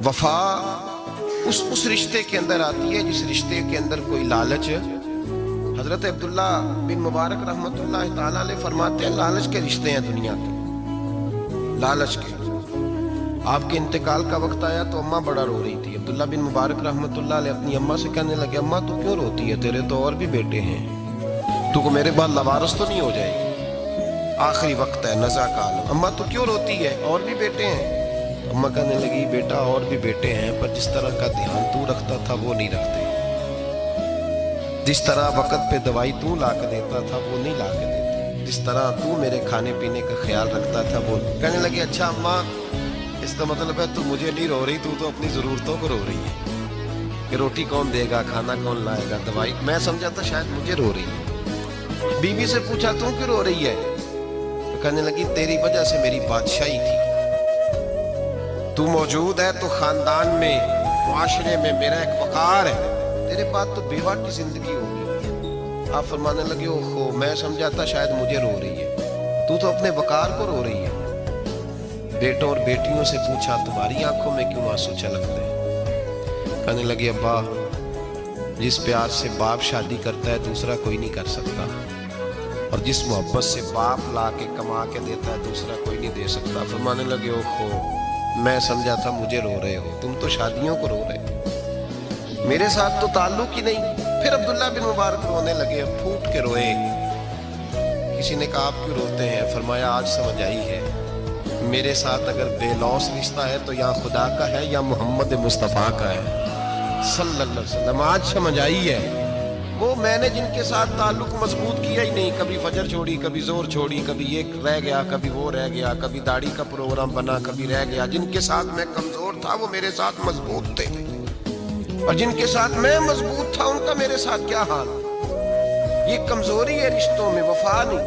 वफा उस रिश्ते के अंदर आती है जिस रिश्ते के अंदर कोई लालच। हजरत अब्दुल्ला बिन मुबारक रहमतुल्लाह ताला अलैह फरमाते हैं, लालच के रिश्ते हैं दुनिया के, लालच के। आपके इंतकाल का वक्त आया तो अम्मा बड़ा रो रही थी। अब्दुल्ला बिन मुबारक रहमतुल्लाह अलैह अपनी अम्मा से कहने लगे, अम्मा तू क्यों रोती है, तेरे तो और भी बेटे हैं, तू को मेरे बाद लवारस तो नहीं हो जाएगी, आखिरी वक्त है, नज़ा काल। अम्मा तू क्यों रोती है, और भी बेटे हैं। अम्मा कहने लगी, बेटा और भी बेटे हैं, पर जिस तरह का ध्यान तू रखता था वो नहीं रखते, जिस तरह वक्त पे दवाई तू ला के देता था वो नहीं ला के देते, जिस तरह तू मेरे खाने पीने का ख्याल रखता था वो। कहने लगी, अच्छा अम्मा इसका मतलब है तू मुझे नहीं रो रही, तू तो अपनी ज़रूरतों को रो रही है कि रोटी कौन देगा, खाना कौन लाएगा, दवाई। मैं समझा था शायद मुझे रो रही है। बीवी से पूछा तू क्यों रो रही है, तो कहने लगी, तेरी वजह से मेरी बादशाही थी, तू मौजूद है तो खानदान में, मुआशरे में मेरा एक वकार है, तेरे बाद तो बेवा की जिंदगी होगी। आप फरमाने लगे, ओहो मैं समझा था शायद मुझे रो रही है, तू तो अपने वकार को रो रही है। बेटों और बेटियों से पूछा, तुम्हारी आंखों में क्यों आंसू छलकते हैं। कहने लगी, अब्बा जिस प्यार से बाप शादी करता है दूसरा कोई नहीं कर सकता, और जिस मोहब्बत से बाप ला के कमा के देता है दूसरा कोई नहीं दे सकता। फरमाने लगे, ओहो मैं समझा था मुझे रो रहे हो, तुम तो शादियों को रो रहे हो, मेरे साथ तो ताल्लुक ही नहीं। फिर अब्दुल्ला बिन मुबारक रोने लगे, फूट के रोए। किसी ने कहा, आप क्यों रोते हैं। फरमाया, आज समझ आई है, मेरे साथ अगर बेलौस रिश्ता है तो या खुदा का है या मोहम्मद मुस्तफ़ा का है सल्लल्लाहु अलैहि वसल्लम। आज समझ आई है, वो मैंने जिनके साथ ताल्लुक मजबूत किया ही नहीं, कभी फजर छोड़ी, कभी जोर छोड़ी, कभी ये रह गया, कभी वो रह गया, कभी दाढ़ी का प्रोग्राम बना, कभी रह गया। जिनके साथ मैं कमजोर था वो मेरे साथ मजबूत थे, और जिनके साथ मैं मजबूत था उनका मेरे साथ क्या हाल। ये कमजोरी है रिश्तों में, वफा नहीं।